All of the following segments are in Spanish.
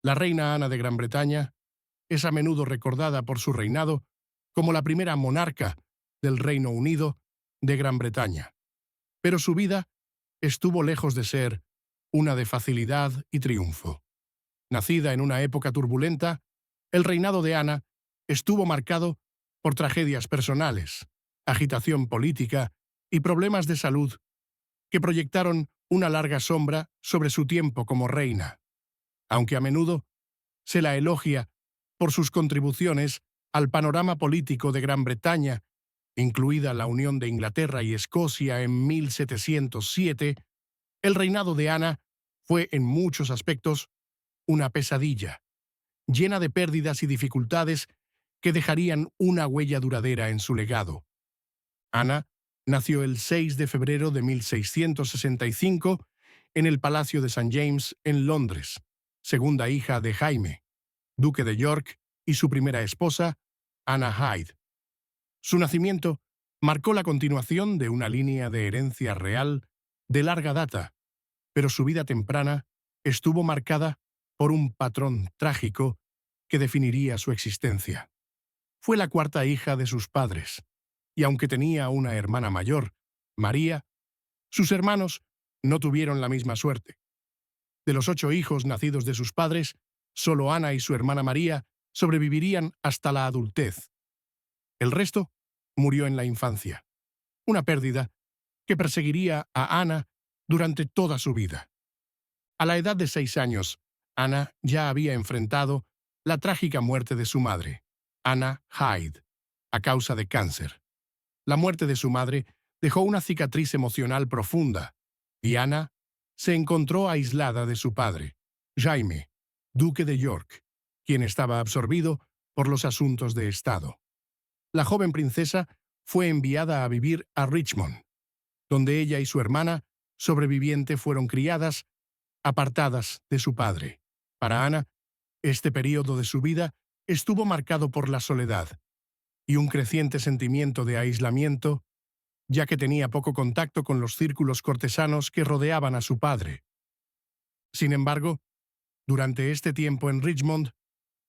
La reina Ana de Gran Bretaña es a menudo recordada por su reinado como la primera monarca del Reino Unido de Gran Bretaña, pero su vida estuvo lejos de ser una de facilidad y triunfo. Nacida en una época turbulenta, el reinado de Ana estuvo marcado por tragedias personales, agitación política y problemas de salud que proyectaron una larga sombra sobre su tiempo como reina. Aunque a menudo se la elogia por sus contribuciones al panorama político de Gran Bretaña, incluida la unión de Inglaterra y Escocia en 1707, el reinado de Ana fue en muchos aspectos una pesadilla, llena de pérdidas y dificultades que dejarían una huella duradera en su legado. Ana nació el 6 de febrero de 1665 en el Palacio de St. James en Londres, segunda hija de Jaime, duque de York, y su primera esposa, Anna Hyde. Su nacimiento marcó la continuación de una línea de herencia real de larga data, pero su vida temprana estuvo marcada por un patrón trágico que definiría su existencia. Fue la cuarta hija de sus padres, y aunque tenía una hermana mayor, María, sus hermanos no tuvieron la misma suerte. De los 8 hijos nacidos de sus padres, solo Ana y su hermana María sobrevivirían hasta la adultez. El resto murió en la infancia, una pérdida que perseguiría a Ana durante toda su vida. A la edad de 6 años, Ana ya había enfrentado la trágica muerte de su madre, Anna Hyde, a causa de cáncer. La muerte de su madre dejó una cicatriz emocional profunda, y Ana se encontró aislada de su padre, Jaime, duque de York, quien estaba absorbido por los asuntos de Estado. La joven princesa fue enviada a vivir a Richmond, donde ella y su hermana sobreviviente fueron criadas, apartadas de su padre. Para Ana, este periodo de su vida estuvo marcado por la soledad y un creciente sentimiento de aislamiento, ya que tenía poco contacto con los círculos cortesanos que rodeaban a su padre. Sin embargo, durante este tiempo en Richmond,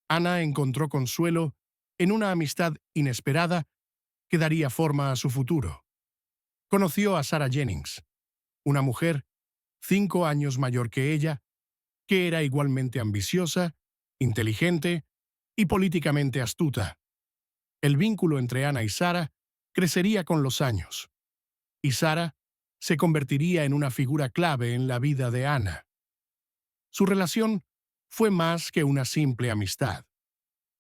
Ana encontró consuelo en una amistad inesperada que daría forma a su futuro. Conoció a Sarah Jennings, una mujer 5 años mayor que ella, que era igualmente ambiciosa, inteligente y políticamente astuta. El vínculo entre Ana y Sarah crecería con los años, y Sarah se convertiría en una figura clave en la vida de Ana. Su relación fue más que una simple amistad.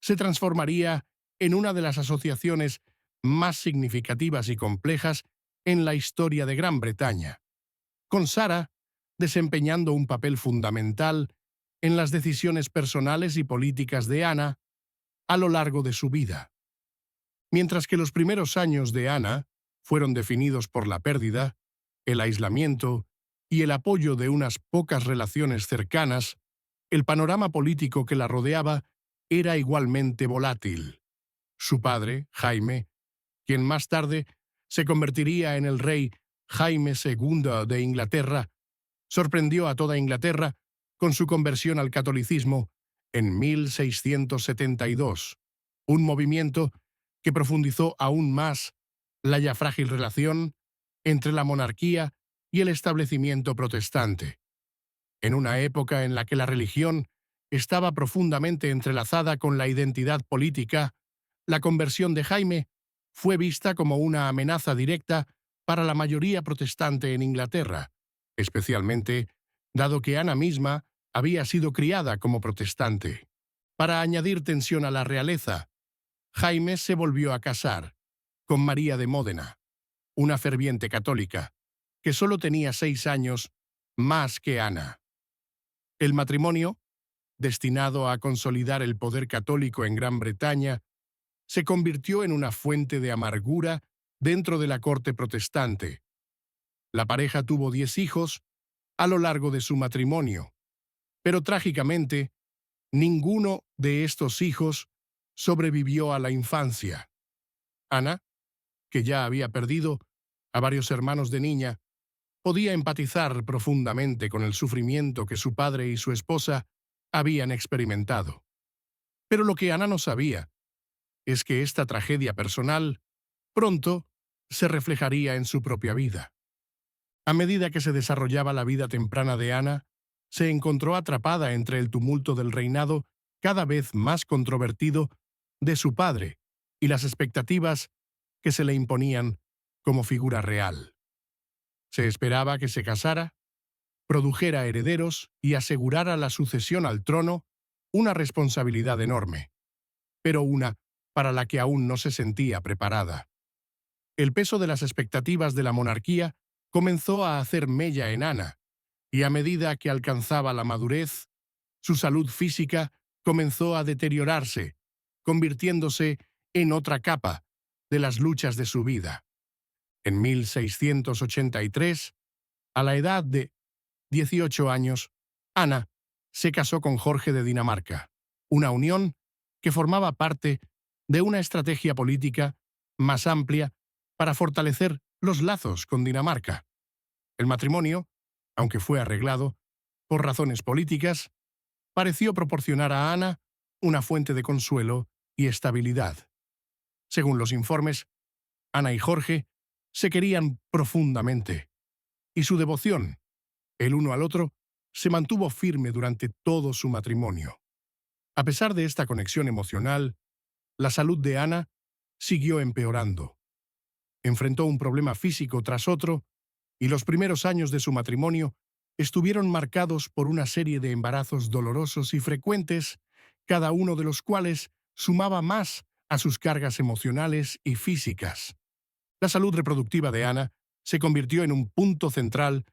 Se transformaría en una de las asociaciones más significativas y complejas en la historia de Gran Bretaña, con Sarah desempeñando un papel fundamental en las decisiones personales y políticas de Ana a lo largo de su vida. Mientras que los primeros años de Ana fueron definidos por la pérdida, el aislamiento y el apoyo de unas pocas relaciones cercanas, el panorama político que la rodeaba era igualmente volátil. Su padre, Jaime, quien más tarde se convertiría en el rey Jaime II de Inglaterra, sorprendió a toda Inglaterra con su conversión al catolicismo en 1672, un movimiento que profundizó aún más la ya frágil relación entre la monarquía y el establecimiento protestante. En una época en la que la religión estaba profundamente entrelazada con la identidad política, la conversión de Jaime fue vista como una amenaza directa para la mayoría protestante en Inglaterra, especialmente dado que Ana misma había sido criada como protestante. Para añadir tensión a la realeza, Jaime se volvió a casar con María de Módena, una ferviente católica, que solo tenía 6 años más que Ana. El matrimonio, destinado a consolidar el poder católico en Gran Bretaña, se convirtió en una fuente de amargura dentro de la corte protestante. La pareja tuvo 10 hijos a lo largo de su matrimonio, pero trágicamente, ninguno de estos hijos sobrevivió a la infancia. Ana, que ya había perdido a varios hermanos de niña, podía empatizar profundamente con el sufrimiento que su padre y su esposa habían experimentado. Pero lo que Ana no sabía es que esta tragedia personal pronto se reflejaría en su propia vida. A medida que se desarrollaba la vida temprana de Ana, se encontró atrapada entre el tumulto del reinado cada vez más controvertido de su padre y las expectativas que se le imponían como figura real. Se esperaba que se casara, produjera herederos y asegurara la sucesión al trono, una responsabilidad enorme, pero una para la que aún no se sentía preparada. El peso de las expectativas de la monarquía comenzó a hacer mella en Ana, y a medida que alcanzaba la madurez, su salud física comenzó a deteriorarse, convirtiéndose en otra capa de las luchas de su vida. En 1683, a la edad de 18 años, Ana se casó con Jorge de Dinamarca, una unión que formaba parte de una estrategia política más amplia para fortalecer los lazos con Dinamarca. El matrimonio, aunque fue arreglado por razones políticas, pareció proporcionar a Ana una fuente de consuelo y estabilidad. Según los informes, Ana y Jorge se querían profundamente, y su devoción, el uno al otro, se mantuvo firme durante todo su matrimonio. A pesar de esta conexión emocional, la salud de Ana siguió empeorando. Enfrentó un problema físico tras otro, y los primeros años de su matrimonio estuvieron marcados por una serie de embarazos dolorosos y frecuentes, cada uno de los cuales sumaba más a sus cargas emocionales y físicas. La salud reproductiva de Ana se convirtió en un punto central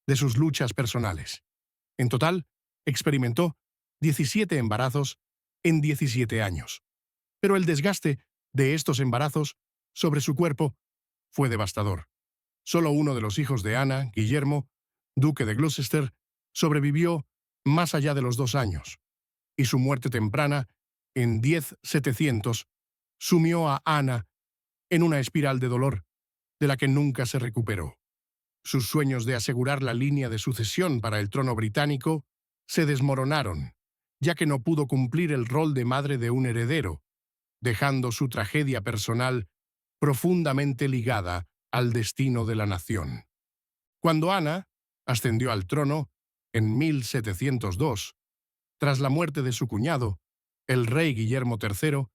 de sus luchas personales. En total, experimentó 17 embarazos en 17 años. Pero el desgaste de estos embarazos sobre su cuerpo fue devastador. Solo uno de los hijos de Ana, Guillermo, duque de Gloucester, sobrevivió más allá de los 2 años, y su muerte temprana, en 1700, sumió a Ana en una espiral de dolor de la que nunca se recuperó. Sus sueños de asegurar la línea de sucesión para el trono británico se desmoronaron, ya que no pudo cumplir el rol de madre de un heredero, dejando su tragedia personal profundamente ligada al destino de la nación. Cuando Ana ascendió al trono en 1702, tras la muerte de su cuñado, el rey Guillermo III,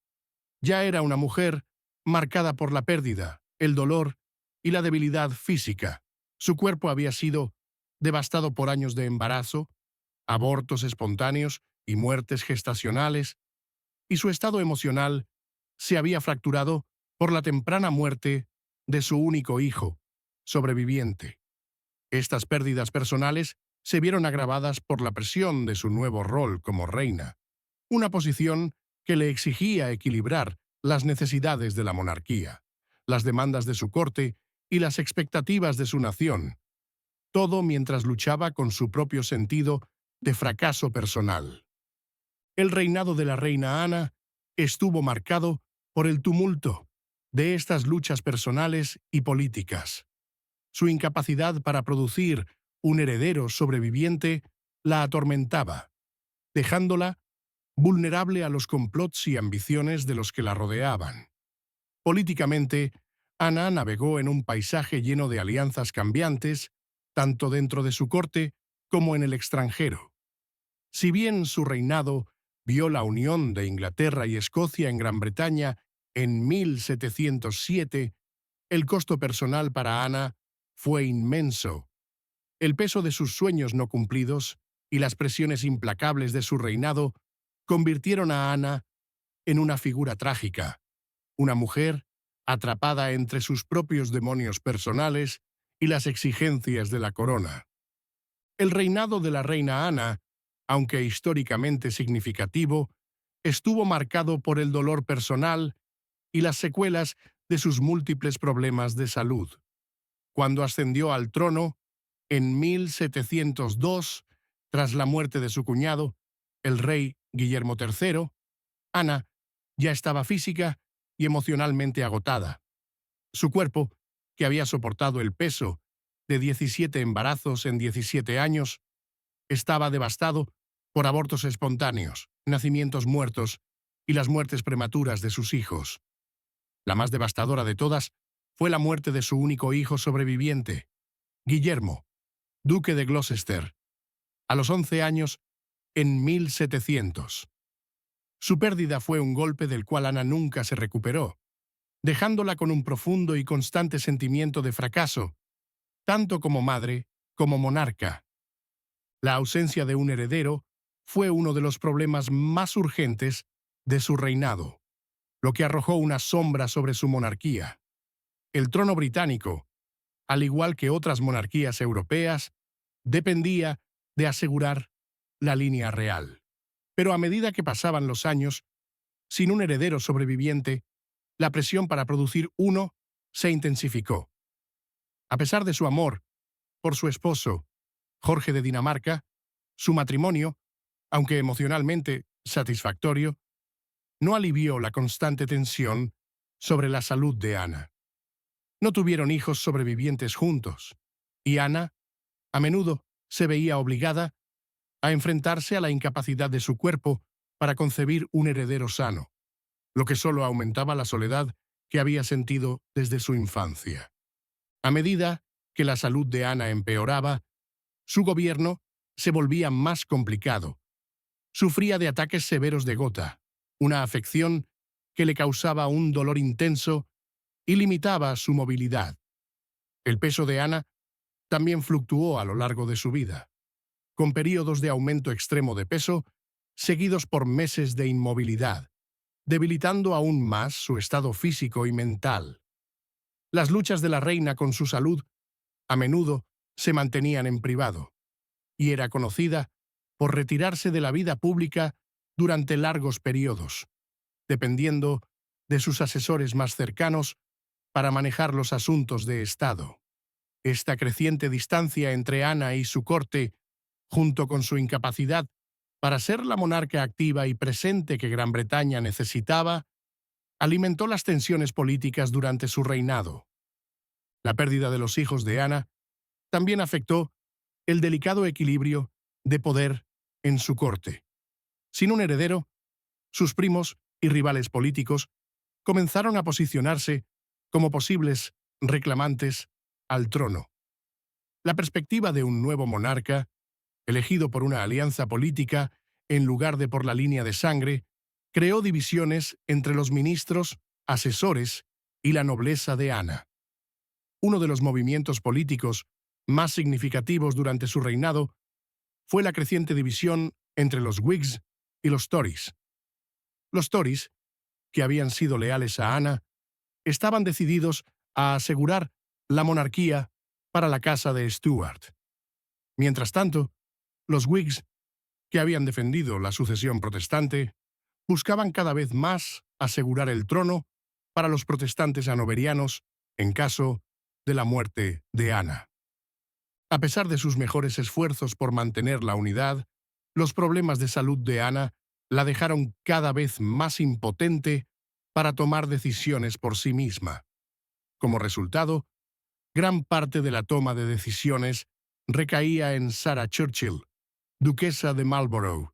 ya era una mujer marcada por la pérdida, el dolor y la debilidad física. Su cuerpo había sido devastado por años de embarazo, abortos espontáneos y muertes gestacionales, y su estado emocional se había fracturado por la temprana muerte de su único hijo, sobreviviente. Estas pérdidas personales se vieron agravadas por la presión de su nuevo rol como reina, una posición que le exigía equilibrar las necesidades de la monarquía, las demandas de su corte y las expectativas de su nación, todo mientras luchaba con su propio sentido de fracaso personal. El reinado de la reina Ana estuvo marcado por el tumulto de estas luchas personales y políticas. Su incapacidad para producir un heredero sobreviviente la atormentaba, dejándola vulnerable a los complots y ambiciones de los que la rodeaban. Políticamente, Ana navegó en un paisaje lleno de alianzas cambiantes, tanto dentro de su corte como en el extranjero. Si bien su reinado vio la unión de Inglaterra y Escocia en Gran Bretaña en 1707, el costo personal para Ana fue inmenso. El peso de sus sueños no cumplidos y las presiones implacables de su reinado convirtieron a Ana en una figura trágica, una mujer atrapada entre sus propios demonios personales y las exigencias de la corona. El reinado de la reina Ana, aunque históricamente significativo, estuvo marcado por el dolor personal y las secuelas de sus múltiples problemas de salud. Cuando ascendió al trono, en 1702, tras la muerte de su cuñado, el rey Guillermo III, Ana ya estaba física y emocionalmente agotada. Su cuerpo, que había soportado el peso de 17 embarazos en 17 años, estaba devastado por abortos espontáneos, nacimientos muertos y las muertes prematuras de sus hijos. La más devastadora de todas fue la muerte de su único hijo sobreviviente, Guillermo, duque de Gloucester, a los 11 años en 1700. Su pérdida fue un golpe del cual Ana nunca se recuperó, dejándola con un profundo y constante sentimiento de fracaso, tanto como madre como monarca. La ausencia de un heredero fue uno de los problemas más urgentes de su reinado, lo que arrojó una sombra sobre su monarquía. El trono británico, al igual que otras monarquías europeas, dependía de asegurar la línea real. Pero a medida que pasaban los años, sin un heredero sobreviviente, la presión para producir uno se intensificó. A pesar de su amor por su esposo, Jorge de Dinamarca, su matrimonio, aunque emocionalmente satisfactorio, no alivió la constante tensión sobre la salud de Ana. No tuvieron hijos sobrevivientes juntos, y Ana, a menudo, se veía obligada a enfrentarse a la incapacidad de su cuerpo para concebir un heredero sano, lo que solo aumentaba la soledad que había sentido desde su infancia. A medida que la salud de Ana empeoraba, su gobierno se volvía más complicado. Sufría de ataques severos de gota, una afección que le causaba un dolor intenso y limitaba su movilidad. El peso de Ana también fluctuó a lo largo de su vida, con períodos de aumento extremo de peso seguidos por meses de inmovilidad, debilitando aún más su estado físico y mental. Las luchas de la reina con su salud a menudo se mantenían en privado, y era conocida por retirarse de la vida pública durante largos periodos, dependiendo de sus asesores más cercanos para manejar los asuntos de Estado. Esta creciente distancia entre Ana y su corte, junto con su incapacidad para ser la monarca activa y presente que Gran Bretaña necesitaba, alimentó las tensiones políticas durante su reinado. La pérdida de los hijos de Ana también afectó el delicado equilibrio de poder en su corte. Sin un heredero, sus primos y rivales políticos comenzaron a posicionarse como posibles reclamantes al trono. La perspectiva de un nuevo monarca, elegido por una alianza política en lugar de por la línea de sangre, creó divisiones entre los ministros, asesores y la nobleza de Ana. Uno de los movimientos políticos más significativos durante su reinado fue la creciente división entre los Whigs y los Tories. Los Tories, que habían sido leales a Ana, estaban decididos a asegurar la monarquía para la casa de Stuart. Mientras tanto, los Whigs, que habían defendido la sucesión protestante, buscaban cada vez más asegurar el trono para los protestantes hanoverianos en caso de la muerte de Ana. A pesar de sus mejores esfuerzos por mantener la unidad, los problemas de salud de Ana la dejaron cada vez más impotente para tomar decisiones por sí misma. Como resultado, gran parte de la toma de decisiones recaía en Sarah Churchill, duquesa de Marlborough,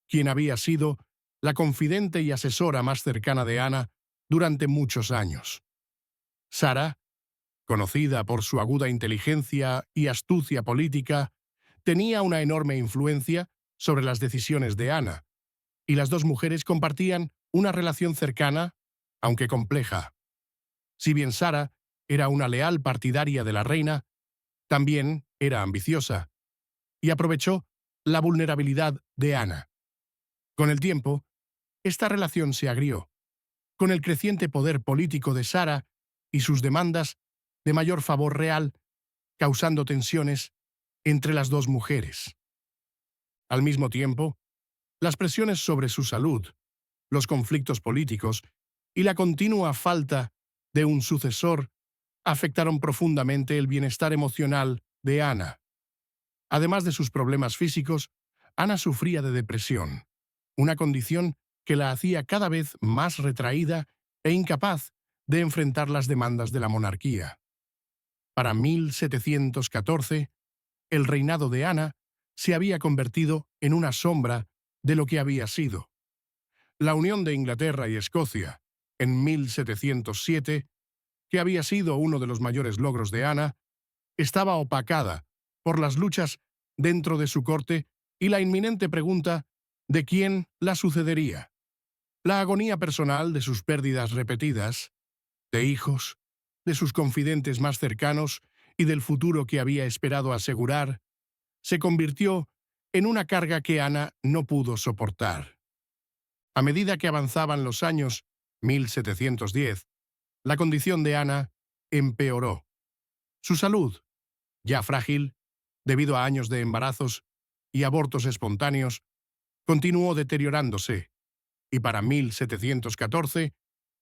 quien había sido la confidente y asesora más cercana de Ana durante muchos años. Sarah, conocida por su aguda inteligencia y astucia política, tenía una enorme influencia sobre las decisiones de Ana, y las dos mujeres compartían una relación cercana, aunque compleja. Si bien Sarah era una leal partidaria de la reina, también era ambiciosa, y aprovechó la vulnerabilidad de Ana. Con el tiempo, esta relación se agrió, con el creciente poder político de Sarah y sus demandas de mayor favor real, causando tensiones entre las dos mujeres. Al mismo tiempo, las presiones sobre su salud, los conflictos políticos y la continua falta de un sucesor afectaron profundamente el bienestar emocional de Ana. Además de sus problemas físicos, Ana sufría de depresión, una condición que la hacía cada vez más retraída e incapaz de enfrentar las demandas de la monarquía. Para 1714, el reinado de Ana se había convertido en una sombra de lo que había sido. La unión de Inglaterra y Escocia, en 1707, que había sido uno de los mayores logros de Ana, estaba opacada por las luchas dentro de su corte y la inminente pregunta de quién la sucedería. La agonía personal de sus pérdidas repetidas, de hijos, de sus confidentes más cercanos y del futuro que había esperado asegurar, se convirtió en una carga que Ana no pudo soportar. A medida que avanzaban los años 1710, la condición de Ana empeoró. Su salud, ya frágil, debido a años de embarazos y abortos espontáneos, continuó deteriorándose, y para 1714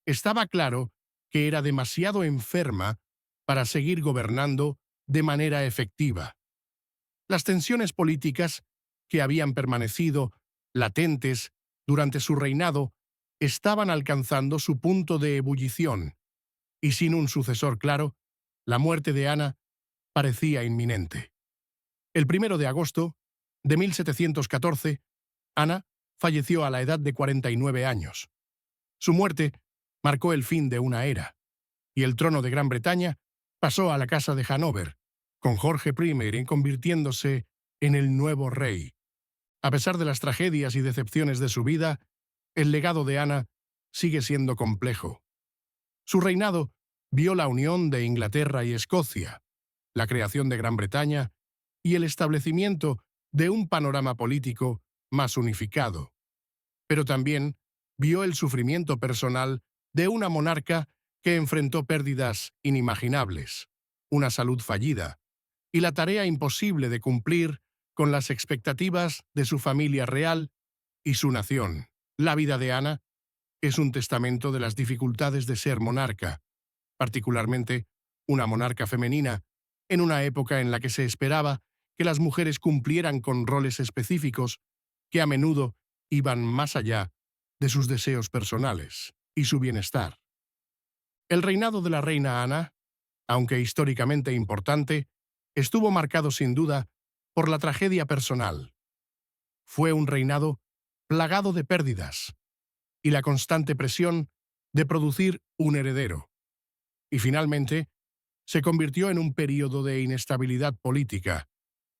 estaba claro que era demasiado enferma para seguir gobernando de manera efectiva. Las tensiones políticas que habían permanecido latentes durante su reinado estaban alcanzando su punto de ebullición, y sin un sucesor claro, la muerte de Ana parecía inminente. El 1 de agosto de 1714, Ana falleció a la edad de 49 años. Su muerte marcó el fin de una era, y el trono de Gran Bretaña pasó a la Casa de Hanover, con Jorge I convirtiéndose en el nuevo rey. A pesar de las tragedias y decepciones de su vida, el legado de Ana sigue siendo complejo. Su reinado vio la unión de Inglaterra y Escocia, la creación de Gran Bretaña y el establecimiento de un panorama político más unificado. Pero también vio el sufrimiento personal de una monarca que enfrentó pérdidas inimaginables, una salud fallida y la tarea imposible de cumplir con las expectativas de su familia real y su nación. La vida de Ana es un testamento de las dificultades de ser monarca, particularmente una monarca femenina, en una época en la que se esperaba que las mujeres cumplieran con roles específicos que a menudo iban más allá de sus deseos personales y su bienestar. El reinado de la reina Ana, aunque históricamente importante, estuvo marcado sin duda por la tragedia personal. Fue un reinado plagado de pérdidas y la constante presión de producir un heredero. Y finalmente, se convirtió en un período de inestabilidad política,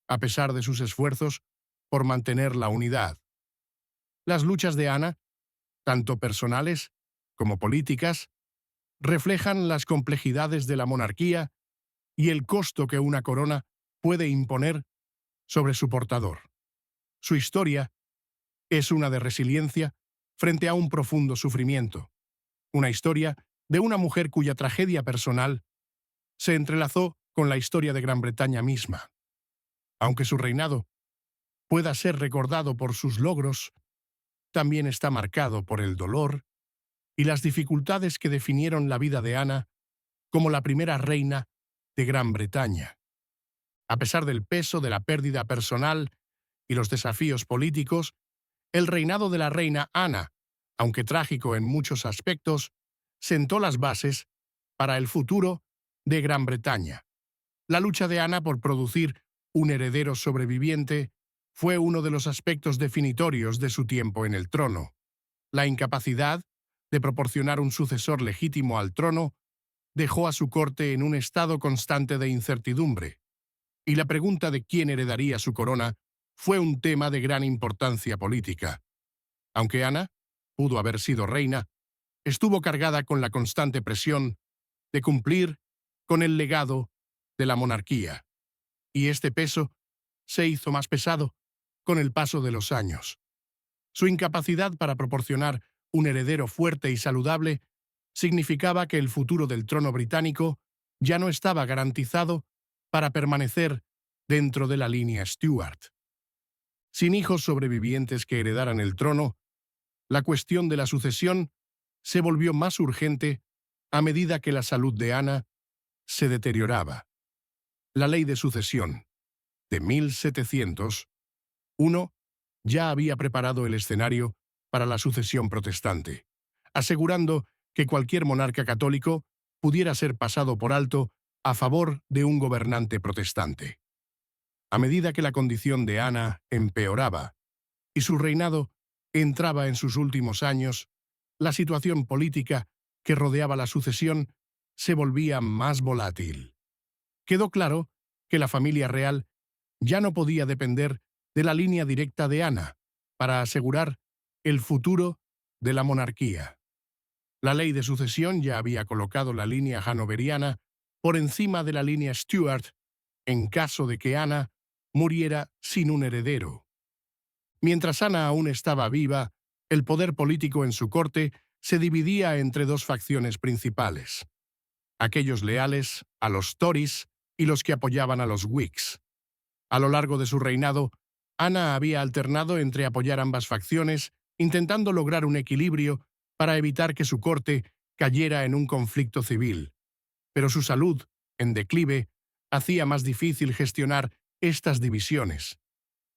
a pesar de sus esfuerzos por mantener la unidad. Las luchas de Ana, tanto personales como políticas, reflejan las complejidades de la monarquía y el costo que una corona puede imponer sobre su portador. Su historia es una de resiliencia frente a un profundo sufrimiento, una historia de una mujer cuya tragedia personal se entrelazó con la historia de Gran Bretaña misma. Aunque su reinado pueda ser recordado por sus logros, también está marcado por el dolor y las dificultades que definieron la vida de Ana como la primera reina de Gran Bretaña. A pesar del peso de la pérdida personal y los desafíos políticos, el reinado de la reina Ana, aunque trágico en muchos aspectos, sentó las bases para el futuro de Gran Bretaña. La lucha de Ana por producir un heredero sobreviviente fue uno de los aspectos definitorios de su tiempo en el trono. La incapacidad de proporcionar un sucesor legítimo al trono dejó a su corte en un estado constante de incertidumbre, y la pregunta de quién heredaría su corona fue un tema de gran importancia política. Aunque Ana pudo haber sido reina, estuvo cargada con la constante presión de cumplir con el legado de la monarquía, y este peso se hizo más pesado con el paso de los años. Su incapacidad para proporcionar un heredero fuerte y saludable significaba que el futuro del trono británico ya no estaba garantizado para permanecer dentro de la línea Stuart. Sin hijos sobrevivientes que heredaran el trono, la cuestión de la sucesión se volvió más urgente a medida que la salud de Ana se deterioraba. La ley de sucesión de 1701 ya había preparado el escenario para la sucesión protestante, asegurando que cualquier monarca católico pudiera ser pasado por alto a favor de un gobernante protestante. A medida que la condición de Ana empeoraba y su reinado entraba en sus últimos años, la situación política que rodeaba la sucesión se volvía más volátil. Quedó claro que la familia real ya no podía depender de la línea directa de Ana para asegurar el futuro de la monarquía. La ley de sucesión ya había colocado la línea hanoveriana por encima de la línea Stuart en caso de que Ana muriera sin un heredero. Mientras Ana aún estaba viva, el poder político en su corte se dividía entre dos facciones principales: aquellos leales a los Tories y los que apoyaban a los Whigs. A lo largo de su reinado, Ana había alternado entre apoyar ambas facciones, intentando lograr un equilibrio para evitar que su corte cayera en un conflicto civil. Pero su salud, en declive, hacía más difícil gestionar estas divisiones,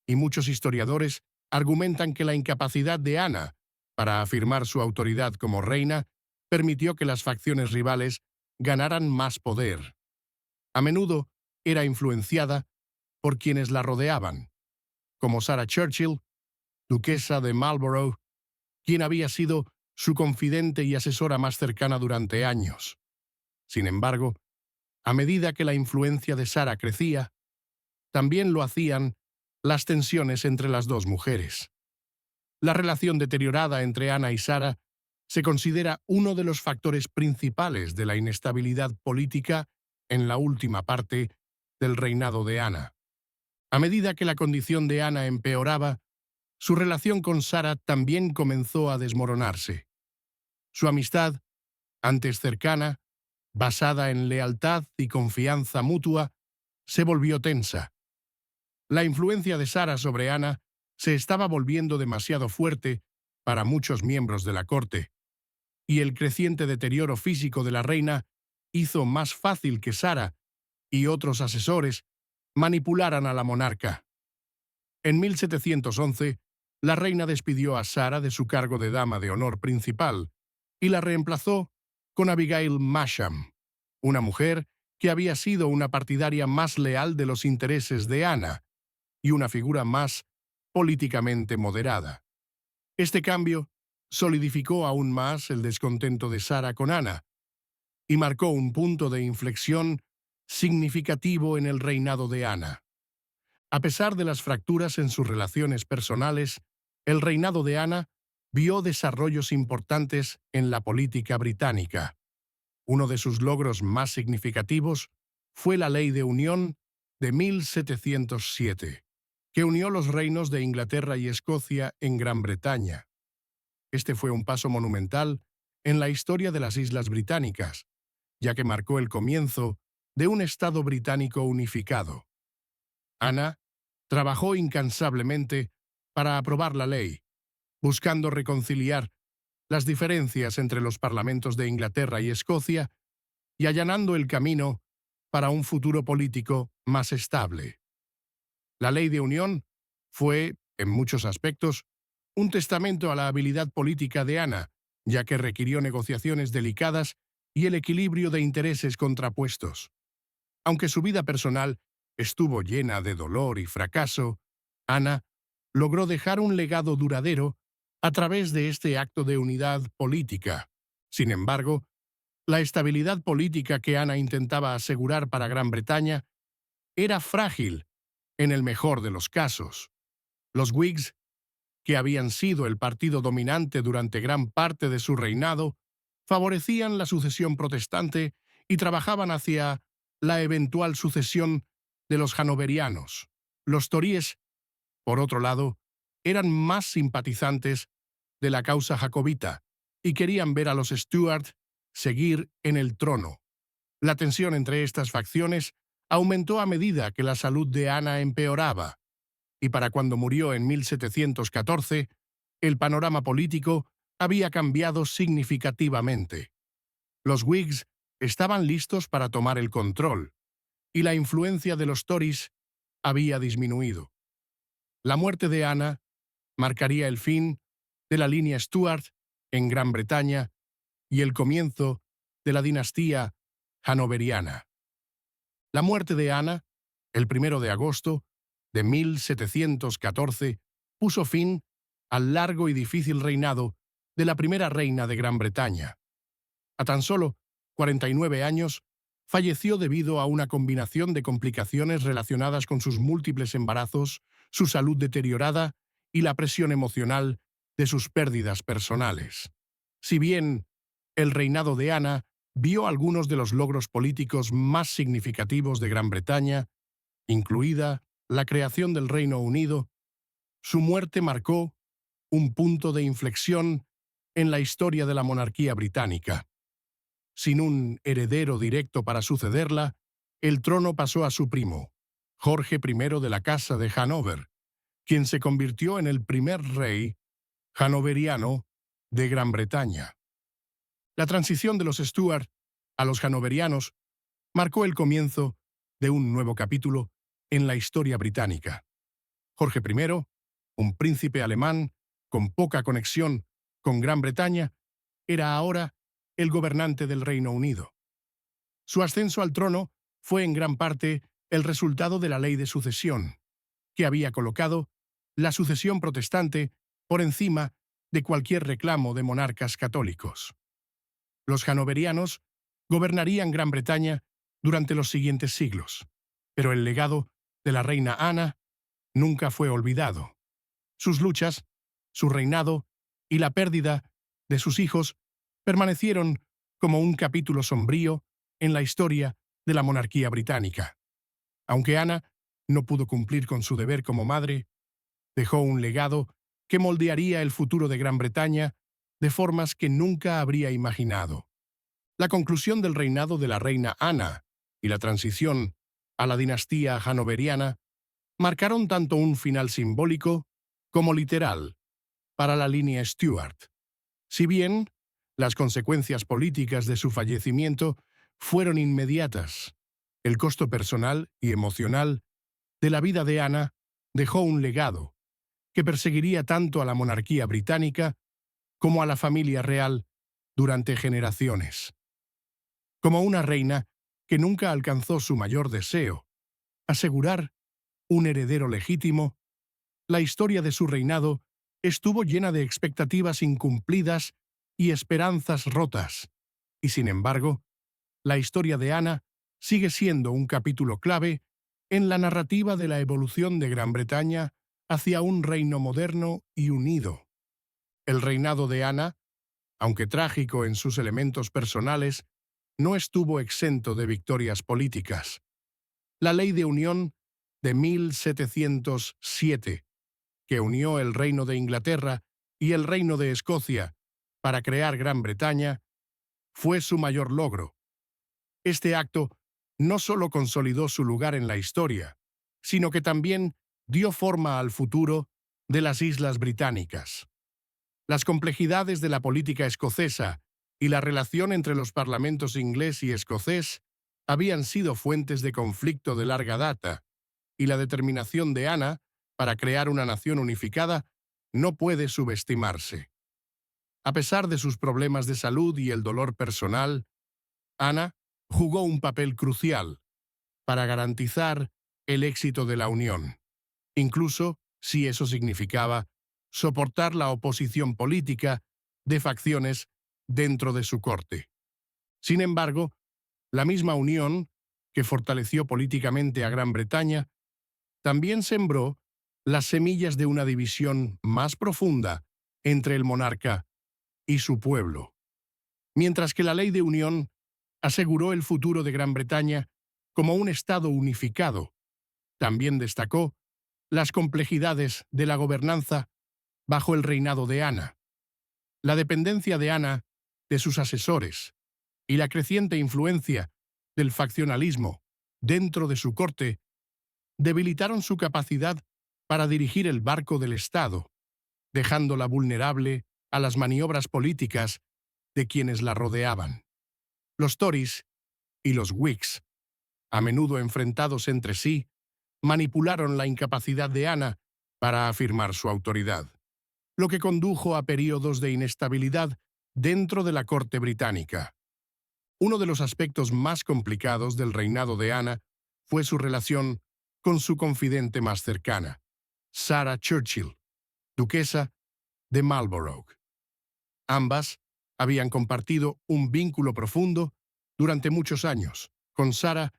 y muchos historiadores argumentan que la incapacidad de Ana para afirmar su autoridad como reina permitió que las facciones rivales ganaran más poder. A menudo era influenciada por quienes la rodeaban, como Sarah Churchill, duquesa de Marlborough, quien había sido su confidente y asesora más cercana durante años. Sin embargo, a medida que la influencia de Sarah crecía, también lo hacían las tensiones entre las dos mujeres. La relación deteriorada entre Ana y Sarah se considera uno de los factores principales de la inestabilidad política en la última parte del reinado de Ana. A medida que la condición de Ana empeoraba, su relación con Sarah también comenzó a desmoronarse. Su amistad, antes cercana, basada en lealtad y confianza mutua, se volvió tensa. La influencia de Sarah sobre Ana se estaba volviendo demasiado fuerte para muchos miembros de la corte, y el creciente deterioro físico de la reina hizo más fácil que Sarah y otros asesores manipularan a la monarca. En 1711, la reina despidió a Sarah de su cargo de dama de honor principal y la reemplazó con Abigail Masham, una mujer que había sido una partidaria más leal de los intereses de Ana y una figura más políticamente moderada. Este cambio solidificó aún más el descontento de Sarah con Ana y marcó un punto de inflexión significativo en el reinado de Ana. A pesar de las fracturas en sus relaciones personales, el reinado de Ana vio desarrollos importantes en la política británica. Uno de sus logros más significativos fue la Ley de Unión de 1707, que unió los reinos de Inglaterra y Escocia en Gran Bretaña. Este fue un paso monumental en la historia de las Islas Británicas, ya que marcó el comienzo de un Estado británico unificado. Ana trabajó incansablemente para aprobar la ley, buscando reconciliar las diferencias entre los parlamentos de Inglaterra y Escocia y allanando el camino para un futuro político más estable. La Ley de Unión fue, en muchos aspectos, un testamento a la habilidad política de Ana, ya que requirió negociaciones delicadas y el equilibrio de intereses contrapuestos. Aunque su vida personal estuvo llena de dolor y fracaso, Ana logró dejar un legado duradero a través de este acto de unidad política. Sin embargo, la estabilidad política que Ana intentaba asegurar para Gran Bretaña era frágil en el mejor de los casos. Los Whigs, que habían sido el partido dominante durante gran parte de su reinado, favorecían la sucesión protestante y trabajaban hacia la eventual sucesión de los hanoverianos. Los Tories, por otro lado, eran más simpatizantes de la causa jacobita y querían ver a los Stuart seguir en el trono. La tensión entre estas facciones aumentó a medida que la salud de Ana empeoraba, y para cuando murió en 1714, el panorama político había cambiado significativamente. Los Whigs estaban listos para tomar el control, y la influencia de los Tories había disminuido. La muerte de Ana marcaría el fin de la línea Stuart en Gran Bretaña y el comienzo de la dinastía hanoveriana. La muerte de Ana, el 1 de agosto, de 1714 puso fin al largo y difícil reinado de la primera reina de Gran Bretaña. A tan solo 49 años, falleció debido a una combinación de complicaciones relacionadas con sus múltiples embarazos, su salud deteriorada y la presión emocional de sus pérdidas personales. Si bien el reinado de Ana vio algunos de los logros políticos más significativos de Gran Bretaña, incluida la creación del Reino Unido, su muerte marcó un punto de inflexión en la historia de la monarquía británica. Sin un heredero directo para sucederla, el trono pasó a su primo, Jorge I de la Casa de Hanover, quien se convirtió en el primer rey hanoveriano de Gran Bretaña. La transición de los Stuart a los hanoverianos marcó el comienzo de un nuevo capítulo en la historia británica. Jorge I, un príncipe alemán con poca conexión con Gran Bretaña, era ahora el gobernante del Reino Unido. Su ascenso al trono fue en gran parte el resultado de la ley de sucesión, que había colocado la sucesión protestante por encima de cualquier reclamo de monarcas católicos. Los hanoverianos gobernarían Gran Bretaña durante los siguientes siglos, pero el legado de la reina Ana nunca fue olvidado. Sus luchas, su reinado y la pérdida de sus hijos permanecieron como un capítulo sombrío en la historia de la monarquía británica. Aunque Ana no pudo cumplir con su deber como madre, dejó un legado que moldearía el futuro de Gran Bretaña de formas que nunca habría imaginado. La conclusión del reinado de la reina Ana y la transición a la dinastía hanoveriana marcaron tanto un final simbólico como literal para la línea Stuart. Si bien las consecuencias políticas de su fallecimiento fueron inmediatas, el costo personal y emocional de la vida de Ana dejó un legado que perseguiría tanto a la monarquía británica como a la familia real durante generaciones. Como una reina que nunca alcanzó su mayor deseo, asegurar un heredero legítimo, la historia de su reinado estuvo llena de expectativas incumplidas y esperanzas rotas, y sin embargo, la historia de Ana sigue siendo un capítulo clave en la narrativa de la evolución de Gran Bretaña hacia un reino moderno y unido. El reinado de Ana, aunque trágico en sus elementos personales, no estuvo exento de victorias políticas. La Ley de Unión de 1707, que unió el Reino de Inglaterra y el Reino de Escocia para crear Gran Bretaña, fue su mayor logro. Este acto no solo consolidó su lugar en la historia, sino que también dio forma al futuro de las Islas Británicas. Las complejidades de la política escocesa y la relación entre los parlamentos inglés y escocés habían sido fuentes de conflicto de larga data, y la determinación de Ana para crear una nación unificada no puede subestimarse. A pesar de sus problemas de salud y el dolor personal, Ana jugó un papel crucial para garantizar el éxito de la unión, incluso si eso significaba soportar la oposición política de facciones dentro de su corte. Sin embargo, la misma unión, que fortaleció políticamente a Gran Bretaña, también sembró las semillas de una división más profunda entre el monarca y su pueblo. Mientras que la Ley de Unión aseguró el futuro de Gran Bretaña como un Estado unificado, también destacó las complejidades de la gobernanza bajo el reinado de Ana. La dependencia de Ana de sus asesores y la creciente influencia del faccionalismo dentro de su corte debilitaron su capacidad para dirigir el barco del Estado, dejándola vulnerable a las maniobras políticas de quienes la rodeaban. Los Tories y los Whigs, a menudo enfrentados entre sí, manipularon la incapacidad de Ana para afirmar su autoridad, lo que condujo a períodos de inestabilidad dentro de la corte británica. Uno de los aspectos más complicados del reinado de Ana fue su relación con su confidente más cercana, Sarah Churchill, duquesa de Marlborough. Ambas habían compartido un vínculo profundo durante muchos años, con Sarah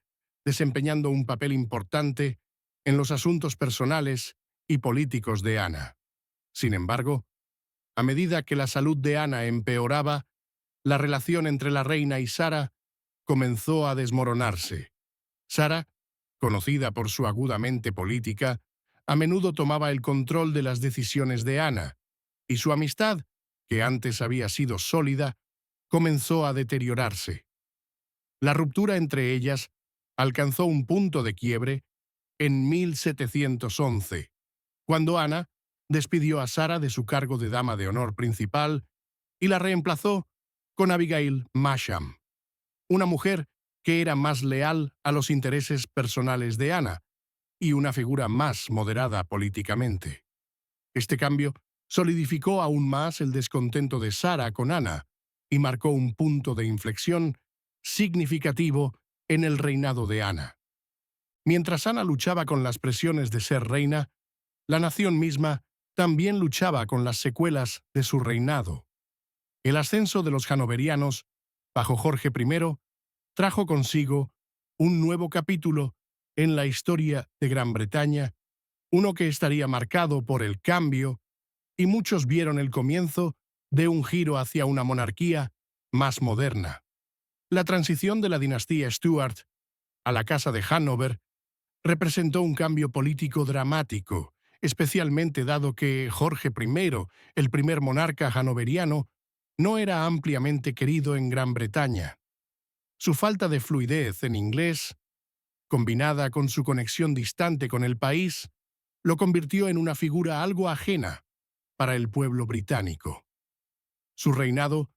desempeñando un papel importante en los asuntos personales y políticos de Ana. Sin embargo, a medida que la salud de Ana empeoraba, la relación entre la reina y Sarah comenzó a desmoronarse. Sarah, conocida por su aguda mente política, a menudo tomaba el control de las decisiones de Ana, y su amistad, que antes había sido sólida, comenzó a deteriorarse. La ruptura entre ellas alcanzó un punto de quiebre en 1711, cuando Ana despidió a Sarah de su cargo de dama de honor principal y la reemplazó con Abigail Masham, una mujer que era más leal a los intereses personales de Ana y una figura más moderada políticamente. Este cambio solidificó aún más el descontento de Sarah con Ana y marcó un punto de inflexión significativo en el reinado de Ana. Mientras Ana luchaba con las presiones de ser reina, la nación misma también luchaba con las secuelas de su reinado. El ascenso de los hanoverianos, bajo Jorge I, trajo consigo un nuevo capítulo en la historia de Gran Bretaña, uno que estaría marcado por el cambio, y muchos vieron el comienzo de un giro hacia una monarquía más moderna. La transición de la dinastía Stuart a la Casa de Hannover representó un cambio político dramático, especialmente dado que Jorge I, el primer monarca hannoveriano, no era ampliamente querido en Gran Bretaña. Su falta de fluidez en inglés, combinada con su conexión distante con el país, lo convirtió en una figura algo ajena para el pueblo británico. Su reinado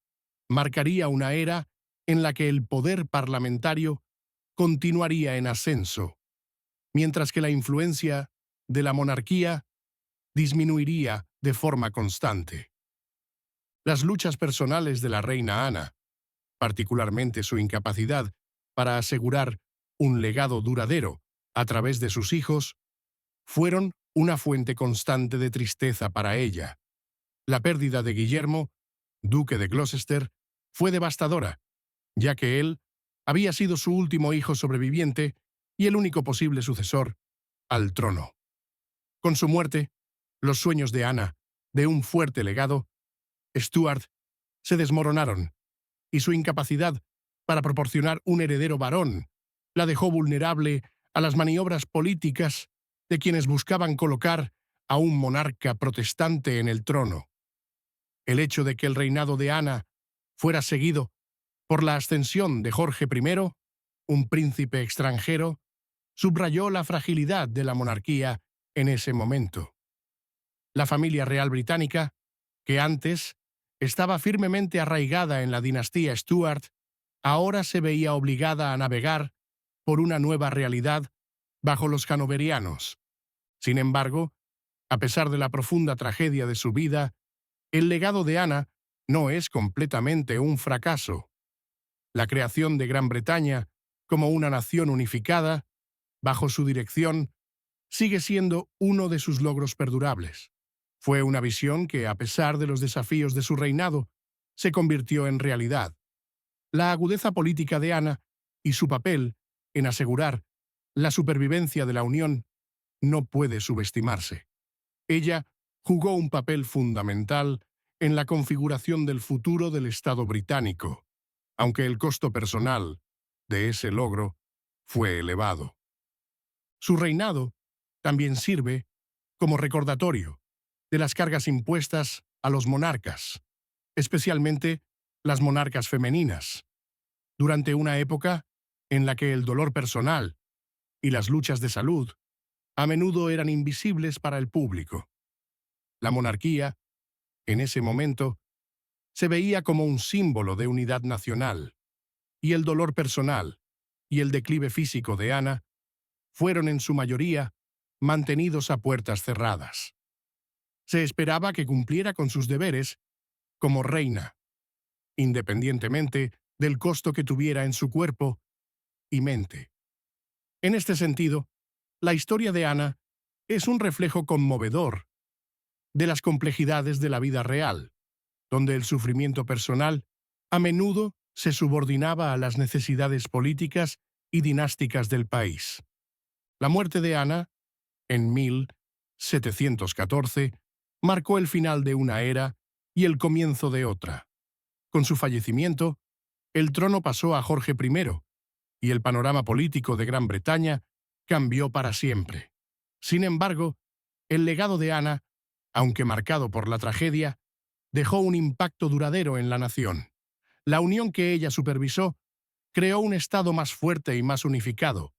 marcaría una era en la que el poder parlamentario continuaría en ascenso, mientras que la influencia de la monarquía disminuiría de forma constante. Las luchas personales de la reina Ana, particularmente su incapacidad para asegurar un legado duradero a través de sus hijos, fueron una fuente constante de tristeza para ella. La pérdida de Guillermo, duque de Gloucester, fue devastadora, ya que él había sido su último hijo sobreviviente y el único posible sucesor al trono. Con su muerte, los sueños de Ana, de un fuerte legado, Stuart, se desmoronaron, y su incapacidad para proporcionar un heredero varón la dejó vulnerable a las maniobras políticas de quienes buscaban colocar a un monarca protestante en el trono. El hecho de que el reinado de Ana fuera seguido por la ascensión de Jorge I, un príncipe extranjero, subrayó la fragilidad de la monarquía en ese momento. La familia real británica, que antes estaba firmemente arraigada en la dinastía Stuart, ahora se veía obligada a navegar por una nueva realidad bajo los hanoverianos. Sin embargo, a pesar de la profunda tragedia de su vida, el legado de Ana no es completamente un fracaso. La creación de Gran Bretaña como una nación unificada, bajo su dirección, sigue siendo uno de sus logros perdurables. Fue una visión que, a pesar de los desafíos de su reinado, se convirtió en realidad. La agudeza política de Ana y su papel en asegurar la supervivencia de la Unión no puede subestimarse. Ella jugó un papel fundamental en la configuración del futuro del Estado británico, aunque el costo personal de ese logro fue elevado. Su reinado también sirve como recordatorio de las cargas impuestas a los monarcas, especialmente las monarcas femeninas, durante una época en la que el dolor personal y las luchas de salud a menudo eran invisibles para el público. La monarquía, en ese momento, se veía como un símbolo de unidad nacional, y el dolor personal y el declive físico de Ana fueron en su mayoría mantenidos a puertas cerradas. Se esperaba que cumpliera con sus deberes como reina, independientemente del costo que tuviera en su cuerpo y mente. En este sentido, La historia de Ana es un reflejo conmovedor de las complejidades de la vida real, donde el sufrimiento personal a menudo se subordinaba a las necesidades políticas y dinásticas del país. La muerte de Ana, en 1714, marcó el final de una era y el comienzo de otra. Con su fallecimiento, el trono pasó a Jorge I, y el panorama político de Gran Bretaña cambió para siempre. Sin embargo, el legado de Ana, aunque marcado por la tragedia, dejó un impacto duradero en la nación. La unión que ella supervisó creó un Estado más fuerte y más unificado,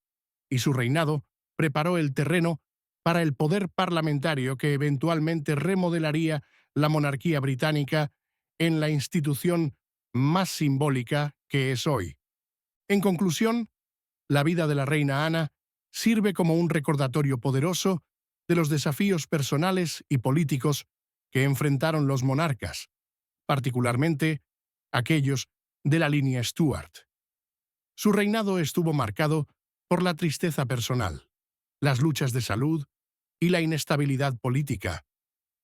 y su reinado preparó el terreno para el poder parlamentario que eventualmente remodelaría la monarquía británica en la institución más simbólica que es hoy. En conclusión, la vida de la reina Ana sirve como un recordatorio poderoso de los desafíos personales y políticos que enfrentaron los monarcas, particularmente aquellos de la línea Stuart. Su reinado estuvo marcado por la tristeza personal, las luchas de salud y la inestabilidad política,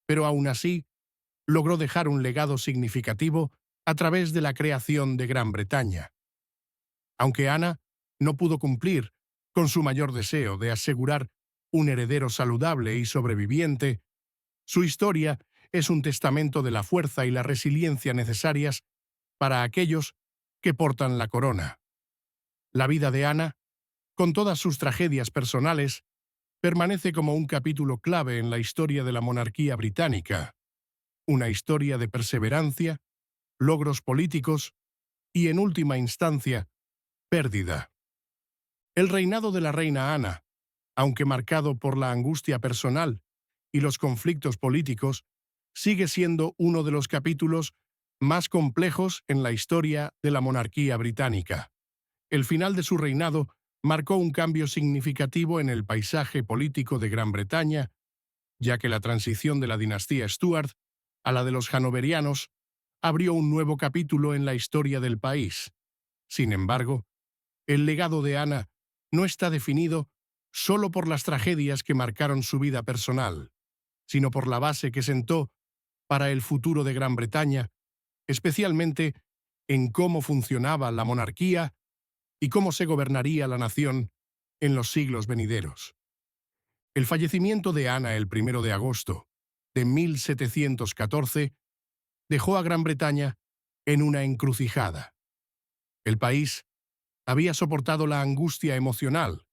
pero aún así logró dejar un legado significativo a través de la creación de Gran Bretaña. Aunque Ana no pudo cumplir con su mayor deseo de asegurar un heredero saludable y sobreviviente, su historia es un testamento de la fuerza y la resiliencia necesarias para aquellos que portan la corona. La vida de Ana, con todas sus tragedias personales, permanece como un capítulo clave en la historia de la monarquía británica, una historia de perseverancia, logros políticos y, en última instancia, pérdida. El reinado de la reina Ana, aunque marcado por la angustia personal y los conflictos políticos, sigue siendo uno de los capítulos más complejos en la historia de la monarquía británica. El final de su reinado marcó un cambio significativo en el paisaje político de Gran Bretaña, ya que la transición de la dinastía Stuart a la de los hanoverianos abrió un nuevo capítulo en la historia del país. Sin embargo, el legado de Ana no está definido solo por las tragedias que marcaron su vida personal, sino por la base que sentó para el futuro de Gran Bretaña, especialmente en cómo funcionaba la monarquía y cómo se gobernaría la nación en los siglos venideros. El fallecimiento de Ana el 1 de agosto de 1714 dejó a Gran Bretaña en una encrucijada. El país había soportado la angustia emocional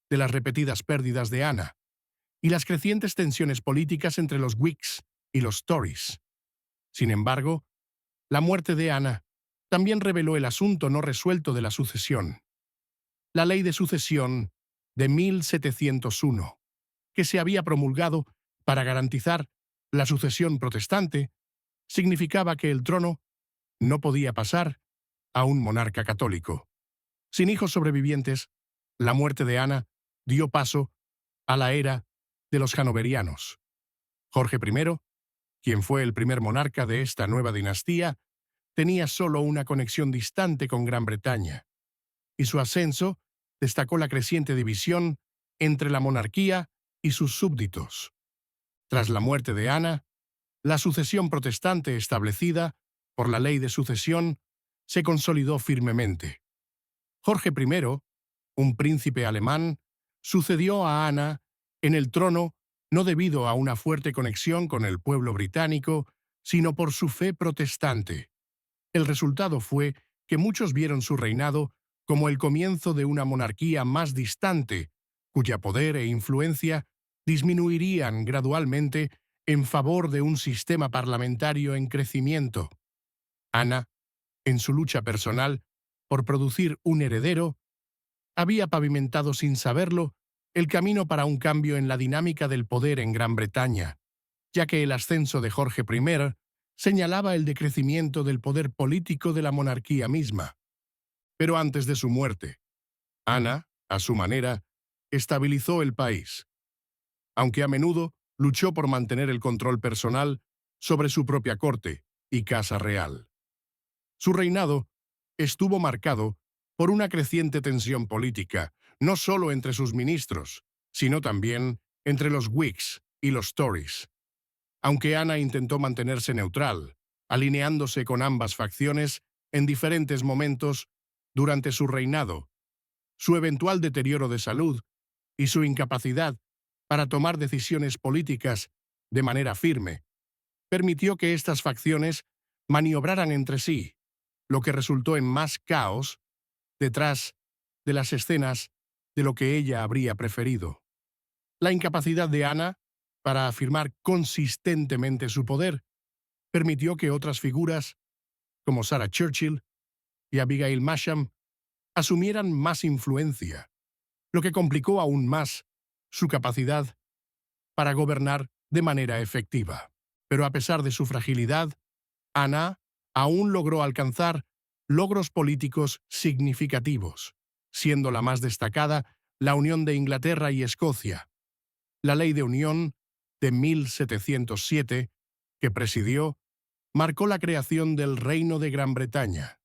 de las repetidas pérdidas de Ana y las crecientes tensiones políticas entre los Whigs y los Tories. Sin embargo, la muerte de Ana también reveló el asunto no resuelto de la sucesión. La ley de sucesión de 1701, que se había promulgado para garantizar la sucesión protestante, significaba que el trono no podía pasar a un monarca católico. Sin hijos sobrevivientes, la muerte de Ana dio paso a la era de los hanoverianos. Jorge I, quien fue el primer monarca de esta nueva dinastía, tenía solo una conexión distante con Gran Bretaña, y su ascenso destacó la creciente división entre la monarquía y sus súbditos. Tras la muerte de Ana, la sucesión protestante establecida por la ley de sucesión se consolidó firmemente. Jorge I, un príncipe alemán, sucedió a Ana en el trono no debido a una fuerte conexión con el pueblo británico, sino por su fe protestante. El resultado fue que muchos vieron su reinado como el comienzo de una monarquía más distante, cuya poder e influencia disminuirían gradualmente en favor de un sistema parlamentario en crecimiento. Ana, en su lucha personal por producir un heredero, había pavimentado sin saberlo el camino para un cambio en la dinámica del poder en Gran Bretaña, ya que el ascenso de Jorge I señalaba el decrecimiento del poder político de la monarquía misma. Pero antes de su muerte, Ana, a su manera, estabilizó el país, aunque a menudo luchó por mantener el control personal sobre su propia corte y casa real. Su reinado estuvo marcado por una creciente tensión política, no solo entre sus ministros, sino también entre los Whigs y los Tories. Aunque Ana intentó mantenerse neutral, alineándose con ambas facciones en diferentes momentos durante su reinado, su eventual deterioro de salud y su incapacidad para tomar decisiones políticas de manera firme, permitió que estas facciones maniobraran entre sí, lo que resultó en más caos detrás de las escenas de lo que ella habría preferido. La incapacidad de Ana para afirmar consistentemente su poder permitió que otras figuras, como Sarah Churchill y Abigail Masham, asumieran más influencia, lo que complicó aún más su capacidad para gobernar de manera efectiva. Pero a pesar de su fragilidad, Ana aún logró alcanzar logros políticos significativos, siendo la más destacada la unión de Inglaterra y Escocia, la Ley de Unión de 1707, que presidió, marcó la creación del Reino de Gran Bretaña.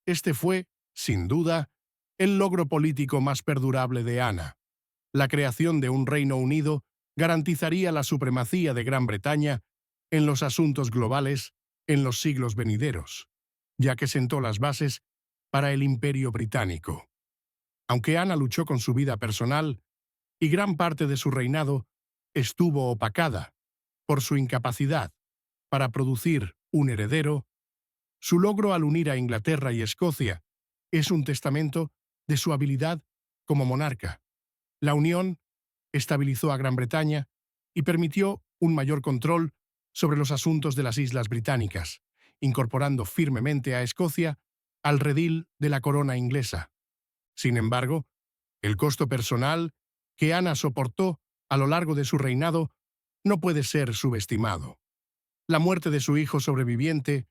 Este fue, sin duda, el logro político más perdurable de Ana. La creación de un Reino Unido garantizaría la supremacía de Gran Bretaña en los asuntos globales en los siglos venideros, ya que sentó las bases para el Imperio Británico. Aunque Ana luchó con su vida personal y gran parte de su reinado estuvo opacada por su incapacidad para producir un heredero, su logro al unir a Inglaterra y Escocia es un testamento de su habilidad como monarca. La unión estabilizó a Gran Bretaña y permitió un mayor control sobre los asuntos de las Islas Británicas, incorporando firmemente a Escocia al redil de la corona inglesa. Sin embargo, el costo personal que Ana soportó a lo largo de su reinado no puede ser subestimado. La muerte de su hijo sobreviviente,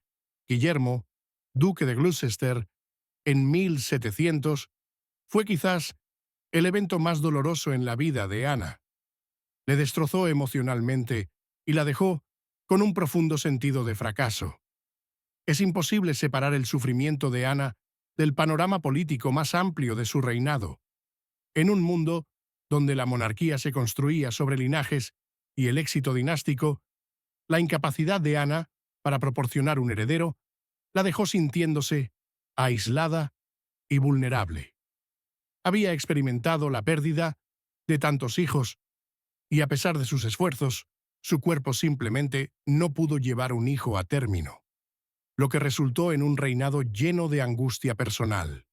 Guillermo, duque de Gloucester, en 1700, fue quizás el evento más doloroso en la vida de Ana. Le destrozó emocionalmente y la dejó con un profundo sentido de fracaso. Es imposible separar el sufrimiento de Ana del panorama político más amplio de su reinado. En un mundo donde la monarquía se construía sobre linajes y el éxito dinástico, la incapacidad de Ana para proporcionar un heredero la dejó sintiéndose aislada y vulnerable. Había experimentado la pérdida de tantos hijos y, a pesar de sus esfuerzos, su cuerpo simplemente no pudo llevar un hijo a término, lo que resultó en un reinado lleno de angustia personal.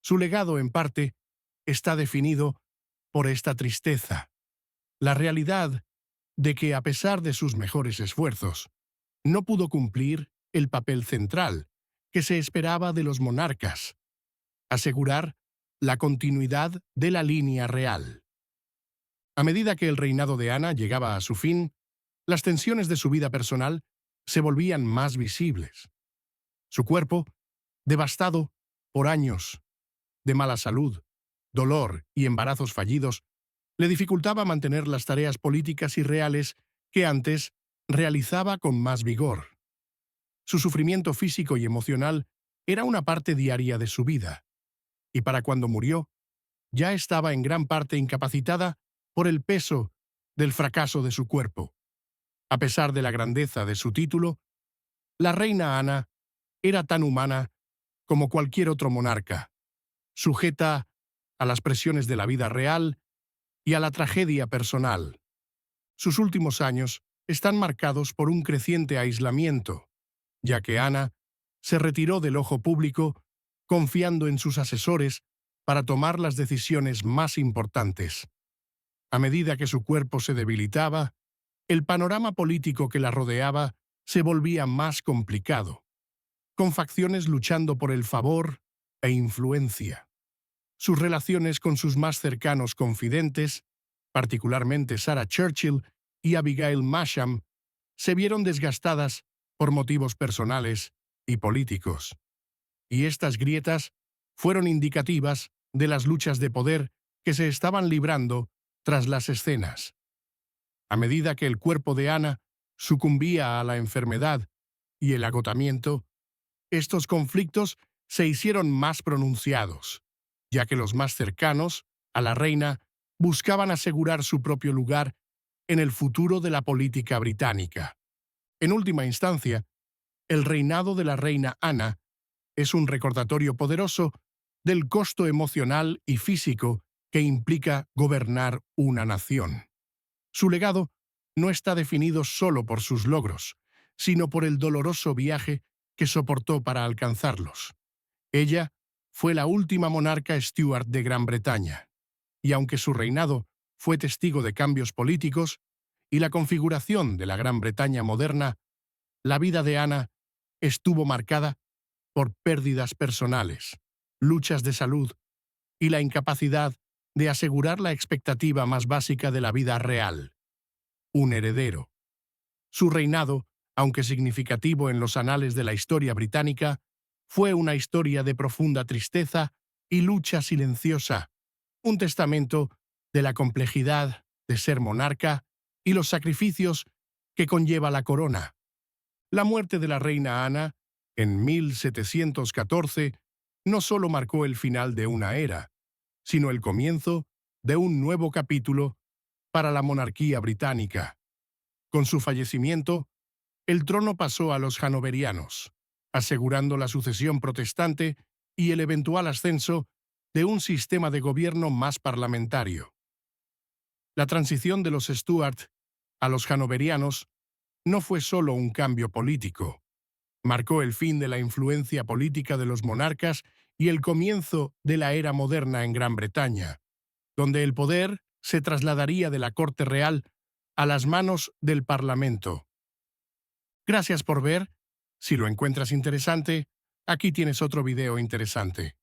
Su legado, en parte, está definido por esta tristeza, la realidad de que, a pesar de sus mejores esfuerzos, no pudo cumplir el papel central que se esperaba de los monarcas: asegurar la continuidad de la línea real. A medida que el reinado de Ana llegaba a su fin, las tensiones de su vida personal se volvían más visibles. Su cuerpo, devastado por años de mala salud, dolor y embarazos fallidos, le dificultaba mantener las tareas políticas y reales que antes realizaba con más vigor. Su sufrimiento físico y emocional era una parte diaria de su vida, y para cuando murió, ya estaba en gran parte incapacitada por el peso del fracaso de su cuerpo. A pesar de la grandeza de su título, la reina Ana era tan humana como cualquier otro monarca, sujeta a las presiones de la vida real y a la tragedia personal. Sus últimos años están marcados por un creciente aislamiento, ya que Ana se retiró del ojo público confiando en sus asesores para tomar las decisiones más importantes. A medida que su cuerpo se debilitaba, el panorama político que la rodeaba se volvía más complicado, con facciones luchando por el favor e influencia. Sus relaciones con sus más cercanos confidentes, particularmente Sarah Churchill y Abigail Masham, se vieron desgastadas por motivos personales y políticos. Y estas grietas fueron indicativas de las luchas de poder que se estaban librando tras las escenas. A medida que el cuerpo de Ana sucumbía a la enfermedad y el agotamiento, estos conflictos se hicieron más pronunciados, ya que los más cercanos a la reina buscaban asegurar su propio lugar en el futuro de la política británica. En última instancia, el reinado de la reina Ana es un recordatorio poderoso del costo emocional y físico que implica gobernar una nación. Su legado no está definido solo por sus logros, sino por el doloroso viaje que soportó para alcanzarlos. Ella fue la última monarca Stuart de Gran Bretaña, y aunque su reinado fue testigo de cambios políticos y la configuración de la Gran Bretaña moderna, la vida de Ana estuvo marcada por pérdidas personales, luchas de salud y la incapacidad de asegurar la expectativa más básica de la vida real, un heredero. Su reinado, aunque significativo en los anales de la historia británica, fue una historia de profunda tristeza y lucha silenciosa, un testamento de la complejidad de ser monarca y los sacrificios que conlleva la corona. La muerte de la reina Ana, en 1714, no solo marcó el final de una era, sino el comienzo de un nuevo capítulo para la monarquía británica. Con su fallecimiento, el trono pasó a los hanoverianos, asegurando la sucesión protestante y el eventual ascenso de un sistema de gobierno más parlamentario. La transición de los Stuart a los hanoverianos no fue solo un cambio político. Marcó el fin de la influencia política de los monarcas y el comienzo de la era moderna en Gran Bretaña, donde el poder se trasladaría de la corte real a las manos del Parlamento. Gracias por ver. Si lo encuentras interesante, aquí tienes otro video interesante.